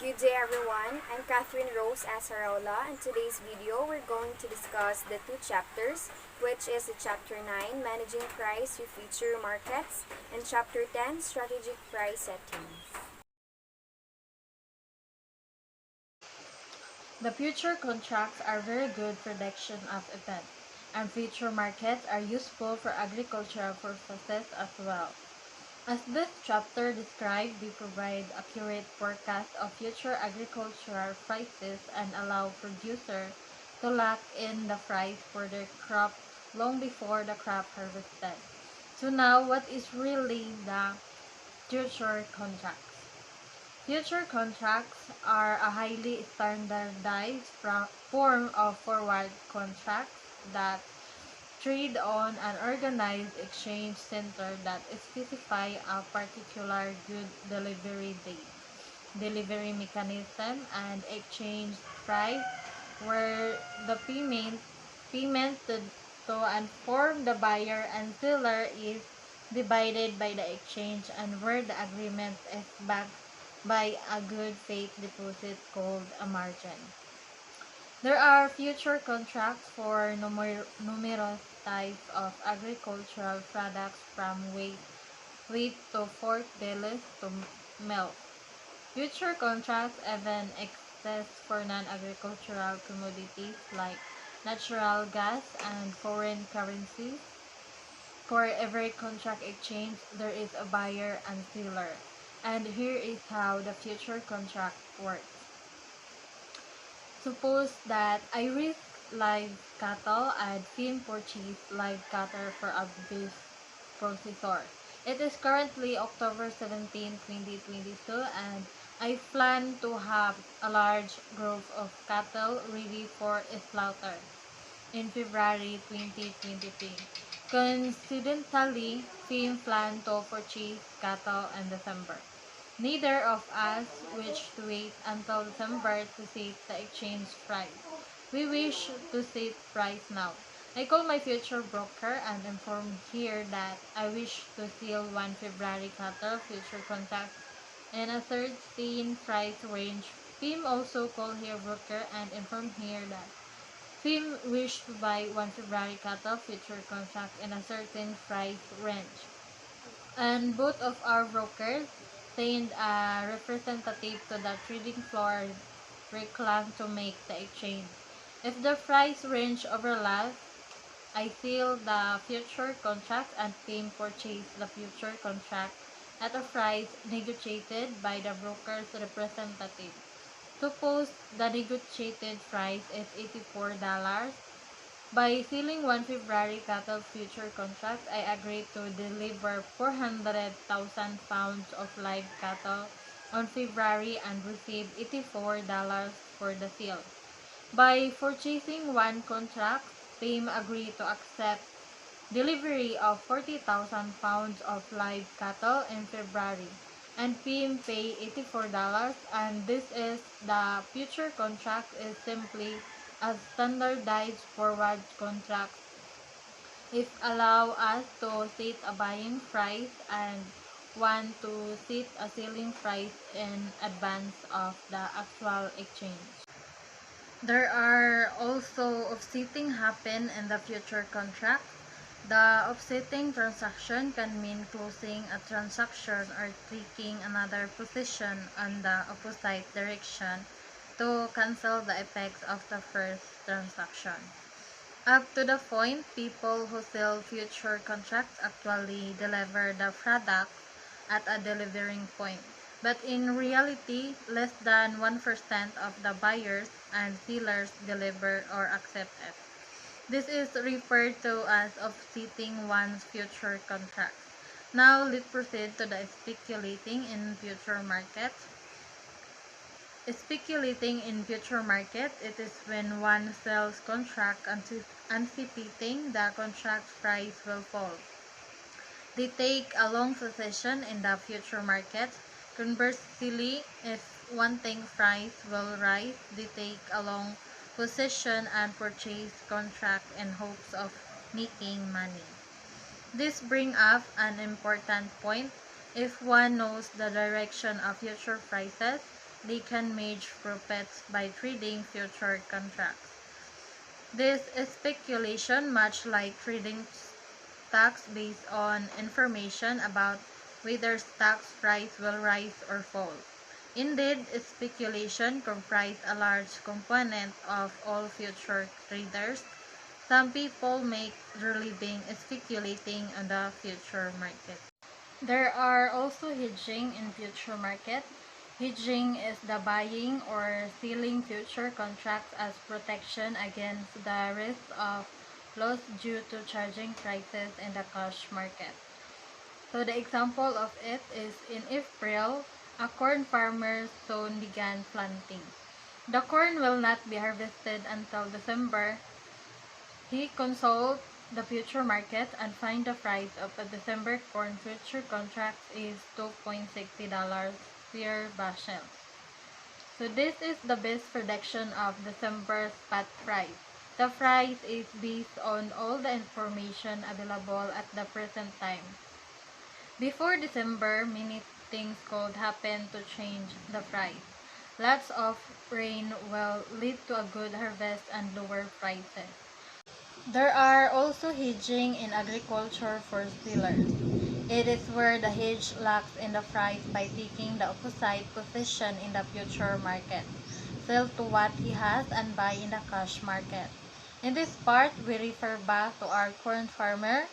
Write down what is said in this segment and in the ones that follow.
Good day everyone, I'm Catherine Rose Asarola, and today's video we're going to discuss the two chapters, which is the chapter 9, Managing Price with Future Markets, and chapter 10, Strategic Price Setting. The future contracts are very good prediction of events, and future markets are useful for agricultural purposes as well. As this chapter describes, they provide accurate forecasts of future agricultural prices and allow producers to lock in the price for their crop long before the crop harvested. So now, what is really the future contracts? Future contracts are a highly standardized form of forward contracts that trade on an organized exchange center that specify a particular good delivery date, delivery mechanism, and exchange price where the payment to inform the buyer and seller is divided by the exchange and where the agreement is backed by a good faith deposit called a margin. There are future contracts for numerous types of agricultural products from wheat to pork bellies to milk. Future contracts even exist for non-agricultural commodities like natural gas and foreign currencies. For every contract exchange, there is a buyer and seller. And here is how the future contract works. Suppose that I risk live cattle and Finn purchase live cattle for a beef processor. It is currently October 17, 2022, and I plan to have a large grove of cattle ready for slaughter in February 2023. Coincidentally, Finn planned to purchase cattle in December. Neither of us wish to wait until December to set the exchange price. We wish to set price now. I call my future broker and inform here that I wish to sell 1 February cattle future contract in a certain price range. Pim also call here broker and inform here that Pim wish to buy 1 February cattle future contract in a certain price range. And both of our brokers send a representative to the trading floor reclam to make the exchange. If the price range overlaps, I seal the future contract and Pim purchase the future contract at a price negotiated by the broker's representative. Suppose the negotiated price is $84. By sealing 1 February cattle future contract, I agreed to deliver 400,000 pounds of live cattle on February and receive $84 for the sale. By purchasing one contract, Pim agreed to accept delivery of 40,000 pounds of live cattle in February, and Pim pay $84, and this is the future contract is simply a standardized forward contract. It allow us to set a buying price and one to set a selling price in advance of the actual exchange. There are also offsetting happen in the future contract. The offsetting transaction can mean closing a transaction or taking another position on the opposite direction to cancel the effects of the first transaction. Up to the point, people who sell future contracts actually deliver the product at a delivering point. But in reality, less than 1% of the buyers and sellers deliver or accept it. This is referred to as offsetting one's future contracts. Now, let's proceed to the speculating in future markets. Speculating in future market, it is when one sells contract anticipating the contract price will fall. They take a long position in the future market. Conversely, if one thinks price will rise, they take a long position and purchase contract in hopes of making money. This brings up an important point. If one knows the direction of future prices, they can make profits by trading future contracts. This is speculation, much like trading stocks based on information about whether stocks price will rise or fall. Indeed, speculation comprises a large component of all future traders. Some people make their living speculating on the future market. There are also hedging in future market. Hedging is the buying or selling future contracts as protection against the risk of loss due to charging prices in the cash market. So the example of it is in April, a corn farmer soon began planting. The corn will not be harvested until December. He consulted the future market and find the price of a December corn future contract is $2.60 per bushel. So this is the best prediction of December spot price. The price is based on all the information available at the present time. Before December, many things could happen to change the price. Lots of rain will lead to a good harvest and lower prices. There are also hedging in agriculture for sellers. It is where the hedge locks in the price by taking the opposite position in the future market. Sell to what he has and buy in the cash market. In this part, we refer back to our corn farmer.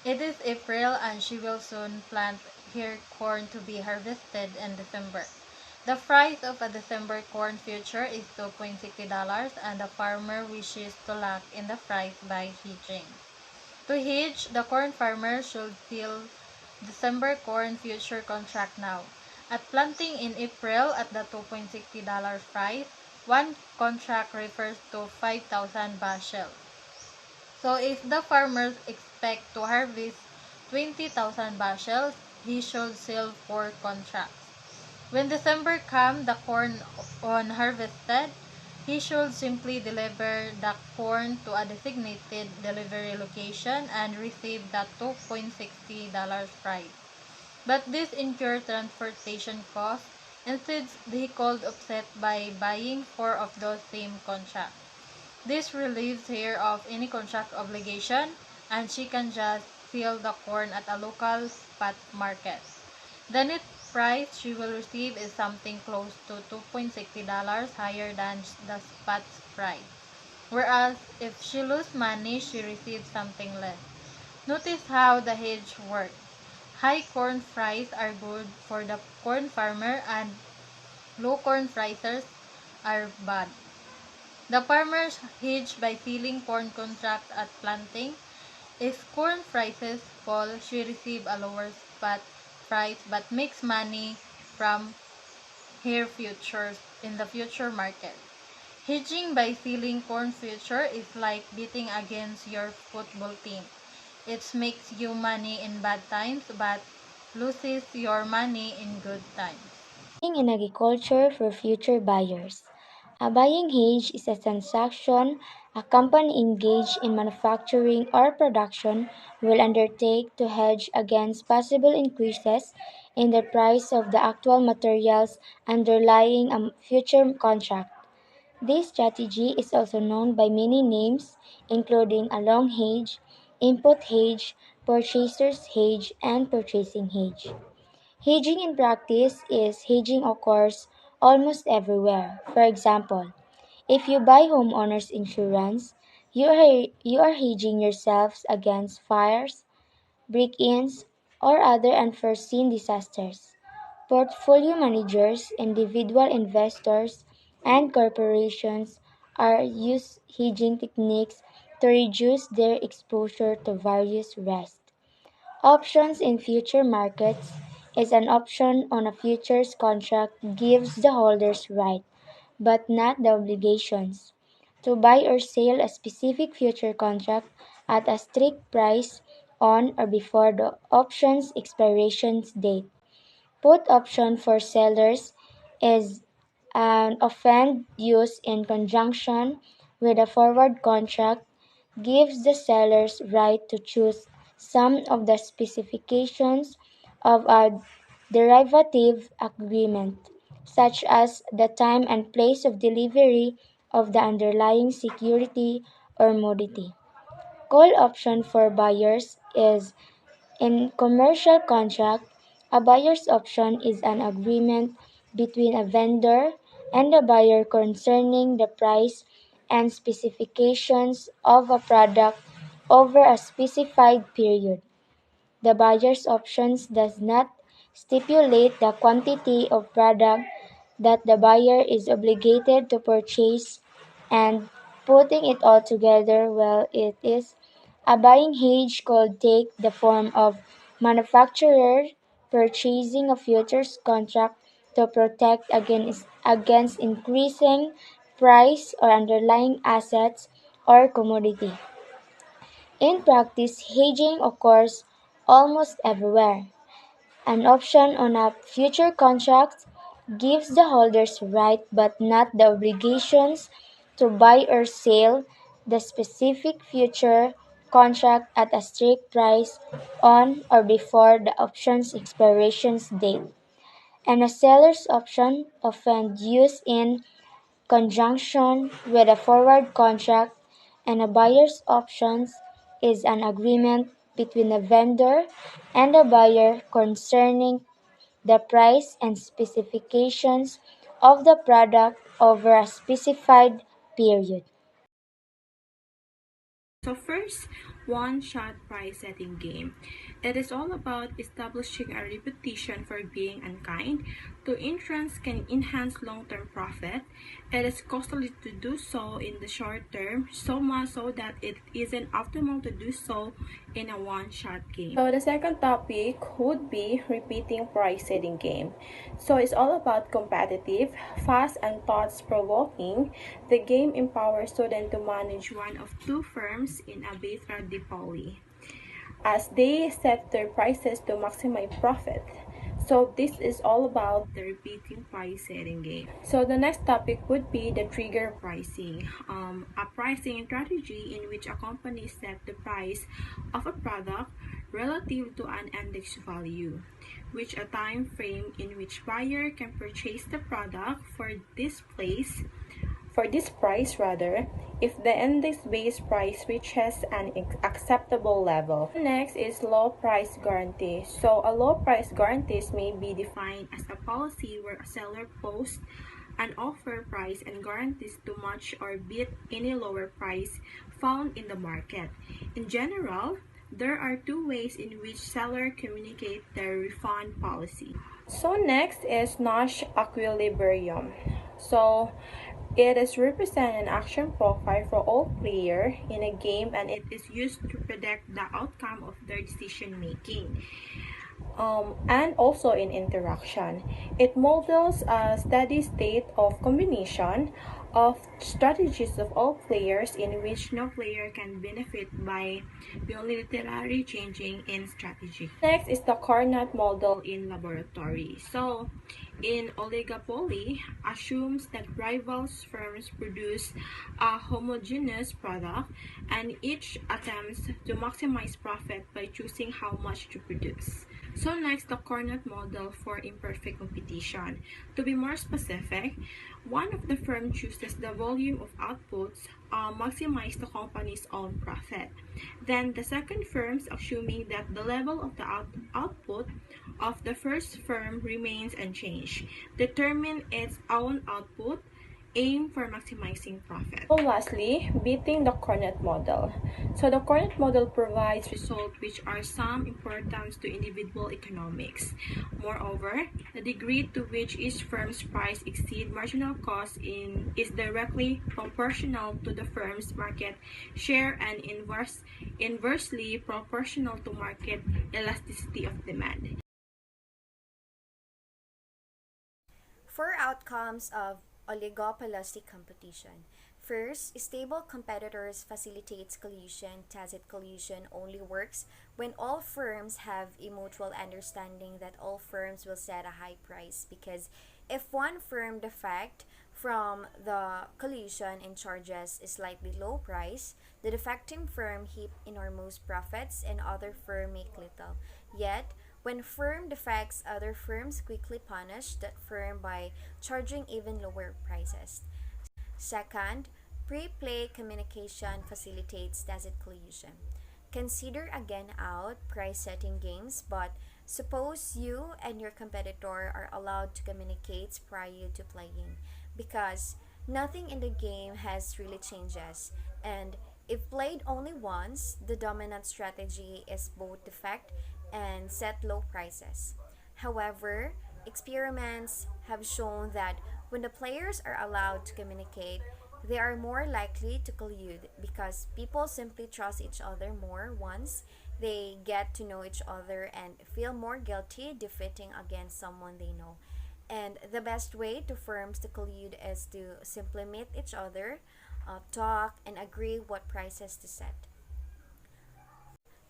It is April and she will soon plant her corn to be harvested in December. The price of a December corn future is $2.60 and the farmer wishes to lock in the price by hedging. To hedge, the corn farmer should sell December corn future contract now. At planting in April at the $2.60 price, one contract refers to 5,000 bushels. So if the farmers expect to harvest 20,000 bushels, he should sell 4 contracts. When December comes, the corn unharvested, he should simply deliver the corn to a designated delivery location and receive the $2.60 price. But this incurs transportation costs. Instead, he could offset by buying 4 of those same contracts. This relieves her of any contract obligation, and she can just sell the corn at a local spot market. The net price she will receive is something close to $2.60 higher than the spot price. Whereas, if she loses money, she receives something less. Notice how the hedge works. High corn prices are good for the corn farmer and low corn prices are bad. The farmers hedge by selling corn contract at planting. If corn prices fall, she receives a lower spot price but makes money from her futures in the future market. Hedging by selling corn future is like betting against your football team. It makes you money in bad times but loses your money in good times. In agriculture for future buyers. A buying hedge is a transaction a company engaged in manufacturing or production will undertake to hedge against possible increases in the price of the actual materials underlying a future contract. This strategy is also known by many names, including a long hedge, input hedge, purchaser's hedge, and purchasing hedge. Hedging in practice is hedging occurs almost everywhere. For example, if you buy homeowners insurance, you are hedging yourselves against fires, break-ins, or other unforeseen disasters. Portfolio managers, individual investors, and corporations are use hedging techniques to reduce their exposure to various risks. Options in future markets is an option on a futures contract gives the holders right, but not the obligations, to buy or sell a specific future contract at a strict price on or before the option's expiration date. Put option for sellers is an often used in conjunction with a forward contract, gives the sellers right to choose some of the specifications of a derivative agreement. such as the time and place of delivery of the underlying security or commodity. Call option for buyers is in commercial contract, a buyer's option is an agreement between a vendor and a buyer concerning the price and specifications of a product over a specified period. The buyer's options does not stipulate the quantity of product that the buyer is obligated to purchase, and putting it all together, well, it is a buying hedge could take the form of manufacturer purchasing a futures contract to protect against increasing price or underlying assets or commodity. In practice, hedging occurs almost everywhere. An option on a future contract gives the holders right but not the obligations to buy or sell the specific future contract at a strict price on or before the option's expiration date. And a seller's option, often used in conjunction with a forward contract, and a buyer's options is an agreement between a vendor and a buyer concerning the price and specifications of the product over a specified period. So first, one-shot price setting game. It is all about establishing a reputation for being unkind. To entrance can enhance long-term profit. It is costly to do so in the short term, so much so that it isn't optimal to do so in a one-shot game. So the second topic would be repeating price setting game. So it's all about competitive, fast, and thoughts-provoking. The game empowers students to manage one of two firms in a Batra Dipoli as they set their prices to maximize profit. So this is all about the repeating price setting game. So the next topic would be the trigger pricing, a pricing strategy in which a company set the price of a product relative to an index value, which a time frame in which buyer can purchase the product for this price rather, if the index-based price reaches an acceptable level. Next is low price guarantee. So a low price guarantees may be defined as a policy where a seller posts an offer price and guarantees to match or beat any lower price found in the market. In general, there are two ways in which sellers communicate their refund policy. So next is Nash equilibrium. So it is represent an action profile for all players in a game, and it is used to predict the outcome of their decision making. And also in interaction. It models a steady state of combination of strategies of all players in which no player can benefit by unilaterally changing in strategy. Next is the Carnot model in laboratory. So, in oligopoly, assumes that rivals firms produce a homogeneous product and each attempts to maximize profit by choosing how much to produce. So next, the Carnot model for imperfect competition. To be more specific, one of the firm chooses the volume of outputs maximize the company's own profit. Then the second firms, assuming that the level of the output of the first firm remains unchanged, determine its own output, aim for maximizing profit. So lastly, beating the Carnot model. So the Carnot model provides results which are some importance to individual economics. Moreover, the degree to which each firm's price exceeds marginal cost is directly proportional to the firm's market share and inversely proportional to market elasticity of demand. Four outcomes of oligopolistic competition. First, stable competitors facilitates collusion. Tacit collusion only works when all firms have a mutual understanding that all firms will set a high price, because if one firm defect from the collusion and charges a slightly low price, the defecting firm heap enormous profits and other firm make little. Yet, When firm defects, other firms quickly punish that firm by charging even lower prices. Second, pre-play communication facilitates tacit collusion. Consider again out price setting games, but suppose you and your competitor are allowed to communicate prior to playing because nothing in the game has really changes, and if played only once, the dominant strategy is both defect and set low prices. However, experiments have shown that when the players are allowed to communicate, they are more likely to collude because people simply trust each other more once they get to know each other and feel more guilty defeating against someone they know. And the best way to firms to collude is to simply meet each other, talk, and agree what prices to set.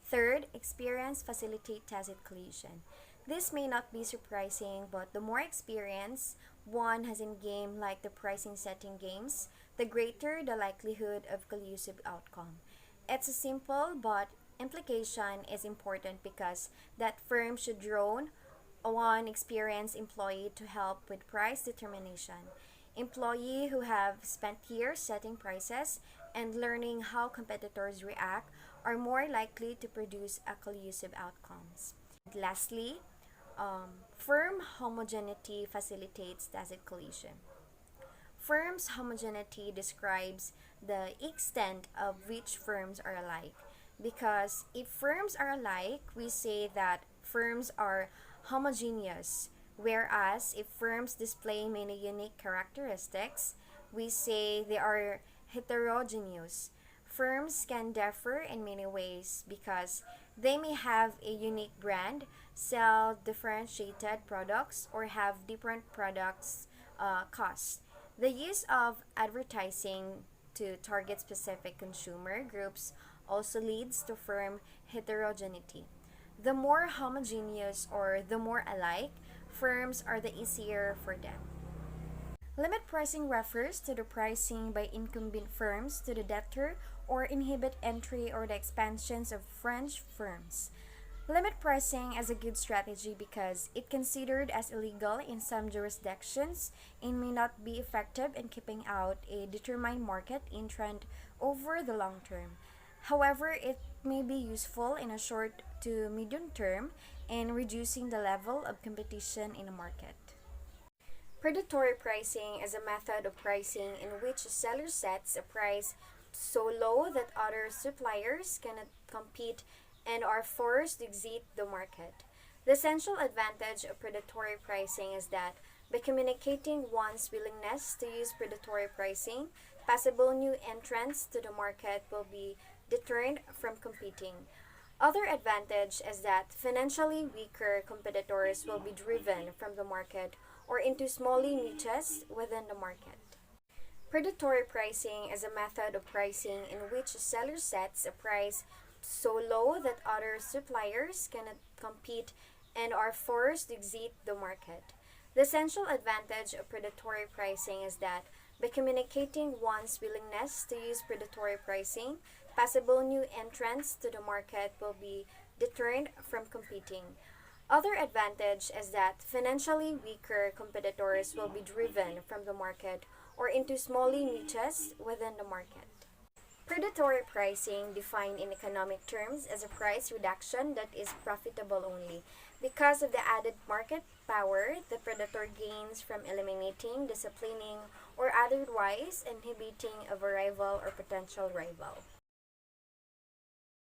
Third, experience facilitate tacit collusion. This may not be surprising, but the more experience one has in game like the pricing setting games, the greater the likelihood of collusive outcome. It's a simple but implication is important because that firm should drone one experienced employee to help with price determination. Employee who have spent years setting prices and learning how competitors react are more likely to produce a collusive outcomes. Lastly, firm homogeneity facilitates tacit collusion. Firms' homogeneity describes the extent of which firms are alike. Because if firms are alike, we say that firms are homogeneous, whereas if firms display many unique characteristics, we say they are heterogeneous. Firms can differ in many ways because they may have a unique brand, sell differentiated products, or have different products costs. The use of advertising to target specific consumer groups also leads to firm heterogeneity. The more homogeneous or the more alike firms are, the easier for them. Limit pricing refers to the pricing by incumbent firms to the debtor or inhibit entry or the expansions of French firms. Limit pricing is a good strategy because it considered as illegal in some jurisdictions and may not be effective in keeping out a determined market entrant over the long term. However, it may be useful in a short to medium term in reducing the level of competition in a market. Predatory pricing is a method of pricing in which a seller sets a price so low that other suppliers cannot compete and are forced to exit the market. The essential advantage of predatory pricing is that by communicating one's willingness to use predatory pricing, possible new entrants to the market will be deterred from competing. Other advantage is that financially weaker competitors will be driven from the market or into smaller niches within the market. Predatory pricing is a method of pricing in which a seller sets a price so low that other suppliers cannot compete and are forced to exit the market. The essential advantage of predatory pricing is that by communicating one's willingness to use predatory pricing, possible new entrants to the market will be deterred from competing. Other advantage is that financially weaker competitors will be driven from the market or into smaller niches within the market. Predatory pricing, defined in economic terms as a price reduction that is profitable only. Because of the added market power the predator gains from eliminating, disciplining, or otherwise inhibiting of a rival or potential rival.